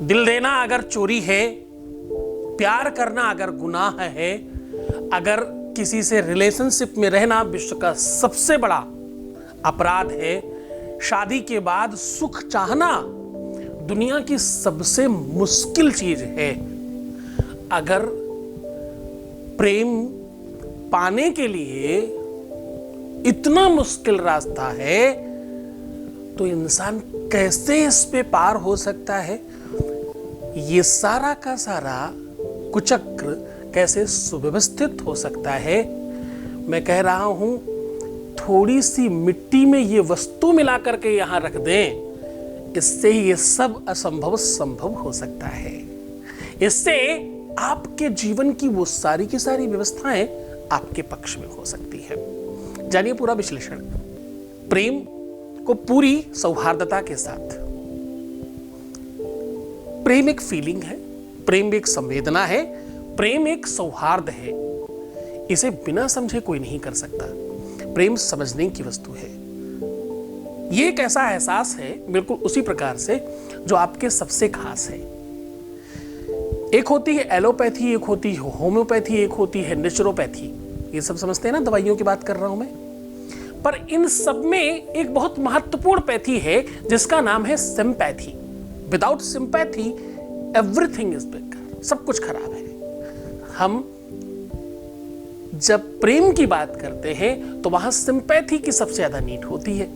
दिल देना अगर चोरी है, प्यार करना अगर गुनाह है, अगर किसी से रिलेशनशिप में रहना विश्व का सबसे बड़ा अपराध है, शादी के बाद सुख चाहना दुनिया की सबसे मुश्किल चीज है, अगर प्रेम पाने के लिए इतना मुश्किल रास्ता है तो इंसान कैसे इस पे पार हो सकता है? ये सारा का सारा कुचक्र कैसे सुव्यवस्थित हो सकता है? मैं कह रहा हूं, थोड़ी सी मिट्टी में ये वस्तु मिला करके यहां रख दें, इससे ये सब असंभव संभव हो सकता है। इससे आपके जीवन की वो सारी की सारी व्यवस्थाएं आपके पक्ष में हो सकती है। जानिए पूरा विश्लेषण। प्रेम को पूरी सौहार्दता के साथ, प्रेम एक फीलिंग है, प्रेम एक संवेदना है, प्रेम एक सौहार्द है। इसे बिना समझे कोई नहीं कर सकता। प्रेम समझने की वस्तु है। यह एक ऐसा एहसास है, बिल्कुल उसी प्रकार से जो आपके सबसे खास है। एक होती है एलोपैथी, एक होती है होम्योपैथी, एक होती है नेचुरोपैथी। ये सब समझते हैं ना, दवाइयों की बात कर रहा हूं मैं। पर इन सब में एक बहुत महत्वपूर्ण पैथी है जिसका नाम है sympathy. Without sympathy everything is बेकार, सब कुछ खराब है। हम जब प्रेम की बात करते हैं तो वहां सिंपैथी की सबसे ज्यादा नीड होती है।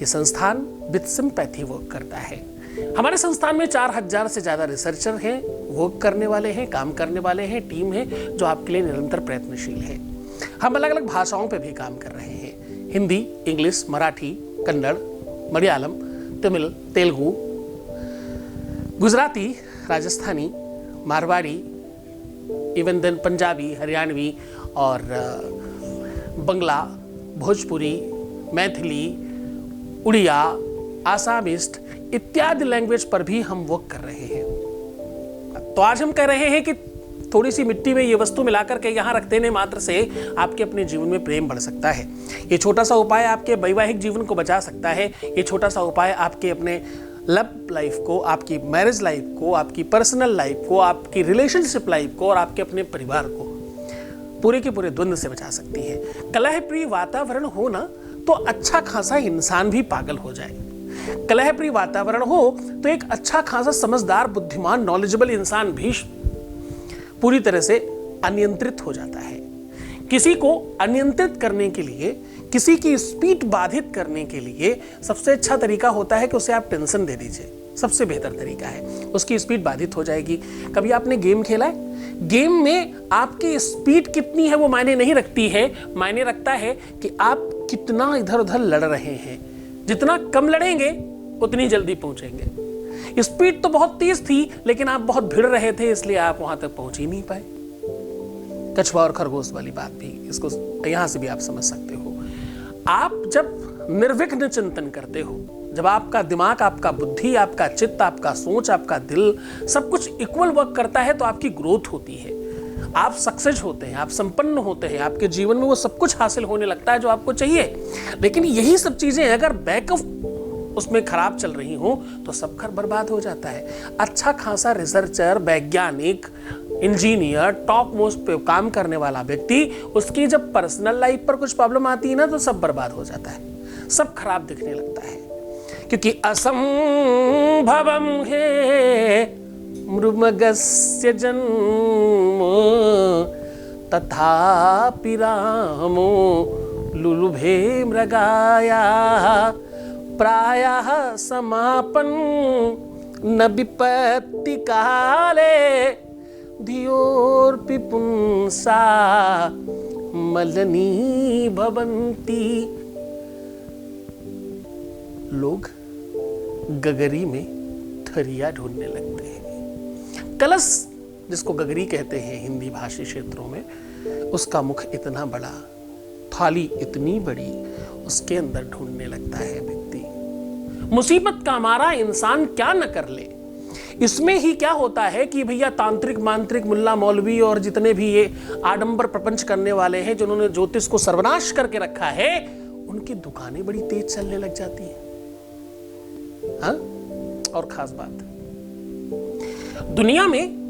ये संस्थान विद सिंपैथी वर्क करता है। हमारे संस्थान में 4000 से ज्यादा रिसर्चर हैं, वर्क करने वाले हैं, काम करने वाले हैं, टीम है जो आपके लिए निरंतर प्रयत्नशील है। हम अलग अलग भाषाओं पे भी काम कर रहे हैं। Hindi, English, Marathi, Kannada, Malayalam, Tamil, Telugu, Gujarati, Rajasthani, Marwari, even then Punjabi, Haryanvi और बंगला, भोजपुरी, मैथिली, उड़िया, आसामिस्ट इत्यादि लैंग्वेज पर भी हम वर्क कर रहे हैं। तो आज हम कह रहे हैं कि थोड़ी सी मिट्टी में ये वस्तु मिलाकर के यहां रख देने मात्र से आपके अपने जीवन में प्रेम बढ़ सकता है। ये छोटा सा उपाय आपके वैवाहिक जीवन को बचा सकता है। ये छोटा सा उपाय आपके अपने लव लाइफ को, आपकी मैरिज लाइफ को, आपकी पर्सनल लाइफ को, आपकी रिलेशनशिप लाइफ को और आपके अपने परिवार को पूरे के पूरे द्वंद्व से बचा सकती है। कलह प्रिय वातावरण हो ना तो अच्छा खासा इंसान भी पागल हो जाए। कलह प्रिय वातावरण हो तो एक अच्छा खासा समझदार, बुद्धिमान, नॉलेजेबल इंसान भी पूरी तरह से अनियंत्रित हो जाता है। किसी को अनियंत्रित करने के लिए, किसी की स्पीड बाधित करने के लिए सबसे अच्छा तरीका होता है कि उसे आप टेंशन दे दीजिए। सबसे बेहतर तरीका है, उसकी स्पीड बाधित हो जाएगी। कभी आपने गेम खेला है? गेम में आपकी स्पीड कितनी है वो मायने नहीं रखती है, मायने रखता है कि आप कितना इधर उधर लड़ रहे हैं। जितना कम लड़ेंगे उतनी जल्दी पहुंचेंगे। स्पीड तो बहुत तेज थी लेकिन आप बहुत भिड़ रहे थे, इसलिए आप वहां तक पहुंच ही नहीं पाए। कछुआ और खरगोश वाली बात भी, इसको यहां से भी आप समझ सकते हो। आप जब निर्विघ्न चिंतन करते हो, जब आपका दिमाग, आपका बुद्धि, आपका चित्त, आपका सोच, आपका दिल सब कुछ इक्वल वर्क करता है तो आपकी ग्रोथ होती है, आप सक्सेस होते हैं, आप संपन्न होते हैं, आपके जीवन में वो सब कुछ हासिल होने लगता है जो आपको चाहिए। लेकिन यही सब चीजें अगर बैकअप उसमें खराब चल रही हो तो सब घर बर्बाद हो जाता है। अच्छा खासा रिसर्चर, वैज्ञानिक, इंजीनियर, टॉप मोस्ट पे काम करने वाला व्यक्ति, उसकी जब पर्सनल लाइफ पर कुछ प्रॉब्लम आती है ना तो सब बर्बाद हो जाता है, सब खराब दिखने लगता है। क्योंकि असंभवम है मृमगस्य जन्म तथापि रामो लुलुभे मृगाया प्रायः समापन न विपत्ति काले धियोर्पि पुंसा मलनी भवन्ति। लोग गगरी में थरिया ढूंढने लगते हैं। कलश जिसको गगरी कहते हैं हिंदी भाषी क्षेत्रों में, उसका मुख इतना बड़ा, थाली इतनी बड़ी, उसके अंदर ढूंढने लगता है व्यक्ति। मुसीबत का मारा इंसान क्या न कर ले। इसमें ही क्या होता है कि भैया तांत्रिक, मांत्रिक, मुल्ला मौलवी और जितने भी ये आडंबर प्रपंच करने वाले हैं जिन्होंने ज्योतिष को सर्वनाश करके रखा है, उनकी दुकानें बड़ी तेज चलने लग जाती हैं। हाँ? और खास बात, दुनिया में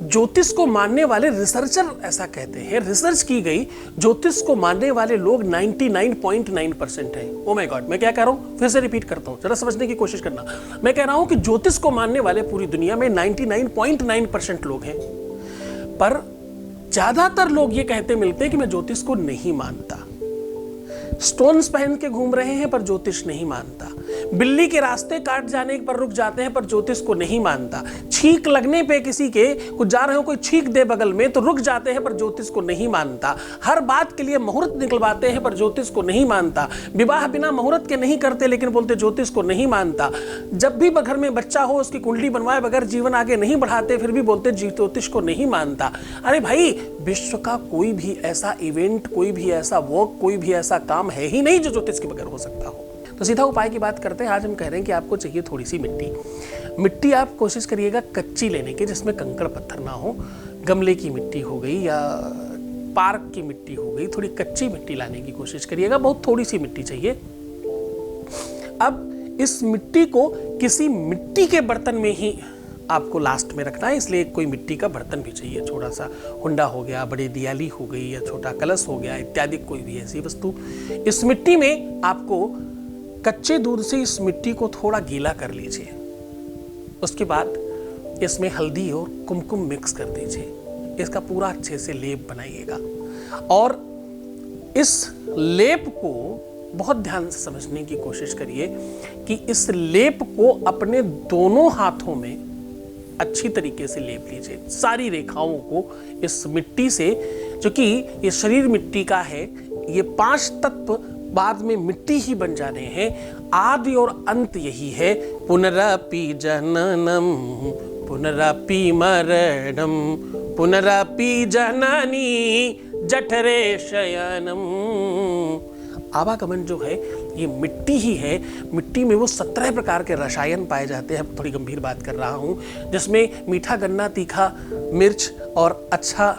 ज्योतिष को मानने वाले रिसर्चर ऐसा कहते हैं, रिसर्च की गई, ज्योतिष को मानने वाले लोग 99.9% हैं। ओ माय गॉड, मैं क्या कह रहा हूं, फिर से रिपीट करता हूं, जरा समझने की कोशिश करना। मैं कह रहा हूं कि ज्योतिष को मानने वाले पूरी दुनिया में 99.9% लोग हैं, पर ज्यादातर लोग ये कहते मिलते हैं कि मैं ज्योतिष को नहीं मानता। स्टोन्स पहन के घूम रहे हैं पर ज्योतिष नहीं मानता। बिल्ली के रास्ते काट जाने पर रुक जाते हैं पर ज्योतिष को नहीं मानता। छींक लगने पे किसी के कुछ जा रहे हो, कोई छींक दे बगल में तो रुक जाते हैं पर ज्योतिष को नहीं मानता। हर बात के लिए मुहूर्त निकलवाते हैं पर ज्योतिष को नहीं मानता। विवाह बिना मुहूर्त के नहीं करते लेकिन बोलते ज्योतिष को नहीं मानता। जब भी घर में बच्चा हो उसकी कुंडली बनवाए बगैर जीवन आगे नहीं बढ़ाते फिर भी बोलते ज्योतिष को नहीं मानता। अरे भाई, विश्व का कोई भी ऐसा इवेंट, कोई भी ऐसा वर्क, कोई भी ऐसा काम है ही नहीं जो ज्योतिष के बगैर हो सकता हो। तो सीधा उपाय की बात करते हैं। आज हम कह रहे हैं कि आपको चाहिए थोड़ी सी मिट्टी आप कोशिश करिएगा कच्ची लेने की, जिसमें कंकड़ पत्थर ना हो। गमले की मिट्टी हो गई या पार्क की मिट्टी हो गई, थोड़ी कच्ची मिट्टी लाने की कोशिश करिएगा। बहुत थोड़ी सी मिट्टी चाहिए। अब इस मिट्टी को किसी मिट्टी के बर्तन में ही आपको लास्ट में रखना है, इसलिए कोई मिट्टी का बर्तन भी चाहिए। छोटा सा हुंडा हो गया, बड़ी दियाली हो गई या छोटा कलश हो गया इत्यादि, कोई भी ऐसी वस्तु। इस मिट्टी में आपको कच्चे दूध से इस मिट्टी को थोड़ा गीला कर लीजिए। उसके बाद इसमें हल्दी और कुमकुम मिक्स कर दीजिए। इसका पूरा अच्छे से लेप बनाइएगा और इस लेप को बहुत ध्यान से समझने की कोशिश करिए कि इस लेप को अपने दोनों हाथों में अच्छी तरीके से लेप लीजिए। सारी रेखाओं को इस मिट्टी से, जो कि ये शरीर मिट्टी का है, ये 5 तत्व बाद में मिट्टी ही बन जाने हैं। आदि और अंत यही है। पुनरपि जननम पुनरपि मरणम पुनरपि जननी जठरे शयनम। आवागमन जो है ये मिट्टी ही है। मिट्टी में वो 17 प्रकार के रसायन पाए जाते हैं। थोड़ी गंभीर बात कर रहा हूँ, जिसमें मीठा, गन्ना, तीखा, मिर्च और अच्छा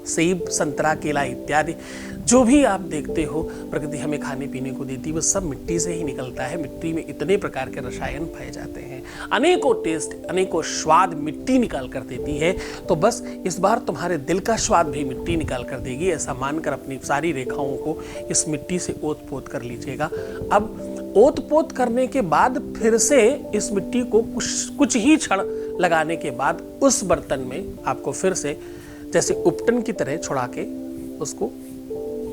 सेब, संतरा, केला इत्यादि जो भी आप देखते हो प्रकृति हमें खाने पीने को देती है, वो सब मिट्टी से ही निकलता है। मिट्टी में इतने प्रकार के रसायन पाए जाते हैं, अनेकों टेस्ट, अनेकों स्वाद मिट्टी निकाल कर देती है। तो बस इस बार तुम्हारे दिल का स्वाद भी मिट्टी निकाल कर देगी, ऐसा मानकर अपनी सारी रेखाओं को इस मिट्टी से ओत पोत कर लीजिएगा। अब ओत पोत करने के बाद फिर से इस मिट्टी को कुछ ही क्षण लगाने के बाद उस बर्तन में आपको फिर से जैसे उपटन की तरह छुड़ा के उसको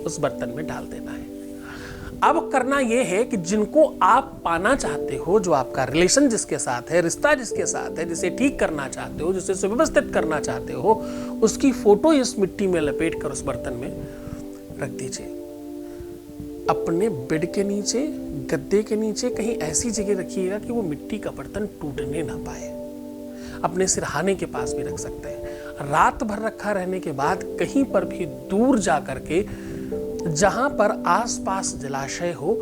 उस बर्तन में डाल देना है। अब करना यह है कि जिनको आप पाना चाहते हो, जो आपका रिलेशन जिसके साथ है, रिश्ता जिसके साथ है, जिसे ठीक करना चाहते हो, जिसे सुव्यवस्थित करना चाहते हो, उसकी फोटो इस मिट्टी में लपेट कर उस बर्तन में रख दीजिए। अपने बेड के नीचे, गद्दे के नीचे कहीं ऐसी जगह रखिएगा कि वो मिट्टी का बर्तन टूटने ना पाए। अपने सिरहाने के पास भी रख सकते हैं। रात भर रखा रहने के बाद कहीं पर भी दूर जा करके, जहां पर आसपास जलाशय हो,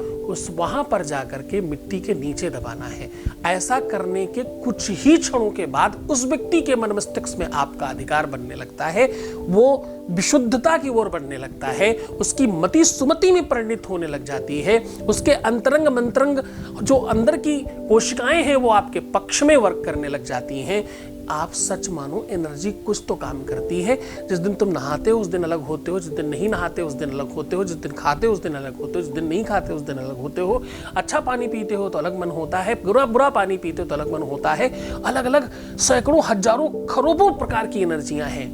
वहां पर जाकर के मिट्टी के नीचे दबाना है। ऐसा करने के कुछ ही क्षणों के बाद उस व्यक्ति के मन मस्तिष्क में आपका अधिकार बनने लगता है, वो विशुद्धता की ओर बढ़ने लगता है, उसकी मति सुमति में परिणित होने लग जाती है, उसके अंतरंग मंत्रंग जो अंदर की कोशिकाएं हैं वो आपके पक्ष में वर्क करने लग जाती हैं। आप सच मानो, एनर्जी कुछ तो काम करती है। जिस दिन तुम नहाते हो उस दिन अलग होते हो, जिस दिन नहीं नहाते उस दिन अलग होते हो, जिस दिन खाते हो उस दिन अलग होते हो, जिस दिन नहीं खाते उस दिन अलग होते हो। अच्छा पानी पीते हो तो अलग मन होता है, बुरा पानी पीते हो तो अलग मन होता है। अलग अलग सैकड़ों, हजारों, खरबों प्रकार की एनर्जियां हैं,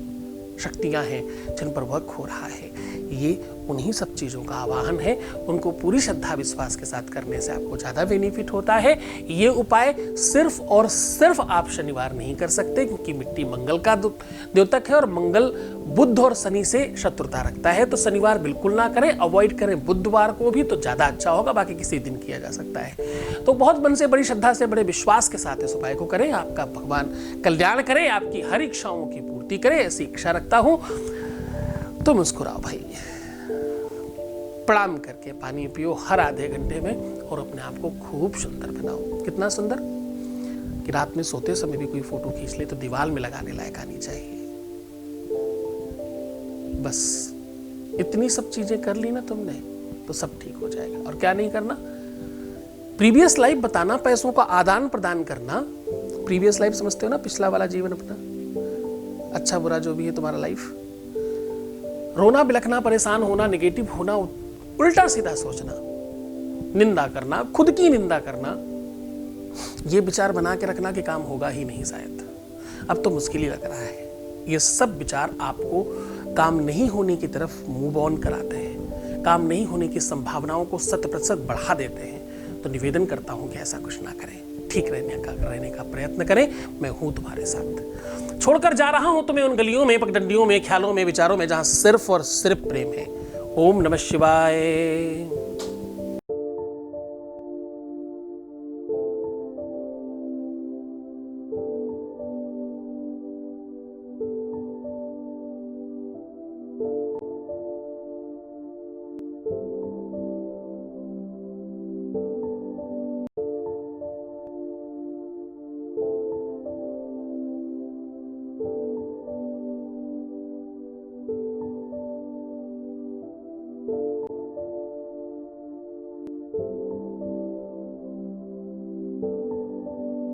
शक्तियां हैं जिन पर वर्क हो रहा है। ये उन्हीं सब चीज़ों का आवाहन है। उनको पूरी श्रद्धा विश्वास के साथ करने से आपको ज़्यादा बेनिफिट होता है। ये उपाय सिर्फ और सिर्फ आप शनिवार नहीं कर सकते, क्योंकि मिट्टी मंगल का द्योतक है और मंगल बुध और शनि से शत्रुता रखता है। तो शनिवार बिल्कुल ना करें, अवॉइड करें। बुधवार को भी तो ज़्यादा अच्छा होगा, बाकी किसी दिन किया जा सकता है। तो बहुत मन से, बड़ी श्रद्धा से, बड़े विश्वास के साथ इस उपाय को करें। आपका भगवान कल्याण करे, आपकी हर इच्छाओं की पूर्ति करे, ऐसी इच्छा रखता हूँ। तो मुस्कुराओ भाई, प्रणाम करके पानी पियो हर आधे घंटे में और अपने आप को खूब सुंदर बनाओ। कितना सुंदर कि रात में सोते समय भी कोई फोटो खींच ले तो दीवार में लगाने लायक आनी चाहिए। बस इतनी सब चीजें कर ली ना तुमने तो सब ठीक हो जाएगा। और क्या नहीं करना, प्रीवियस लाइफ बताना, पैसों का आदान प्रदान करना, प्रीवियस लाइफ समझते हो ना, पिछला वाला जीवन अपना, अच्छा बुरा जो भी है तुम्हारा लाइफ। रोना, बिलखना, परेशान होना, नेगेटिव होना, उल्टा सीधा सोचना, निंदा करना, खुद की निंदा करना, ये विचार बना के रखना कि काम होगा ही नहीं शायद, अब तो मुश्किल ही लग रहा है। ये सब विचार आपको काम नहीं होने की तरफ मूव ऑन कराते हैं, काम नहीं होने की संभावनाओं को 100% बढ़ा देते हैं। तो निवेदन करता हूं कि ऐसा कुछ ना करें, ठीक रहने का प्रयत्न करें। मैं हूं तुम्हारे साथ। छोड़कर जा रहा हूं तुम्हें उन गलियों में, पगडंडियों में, ख्यालों में, विचारों में, जहां सिर्फ और सिर्फ प्रेम है। ओम नमः शिवाय।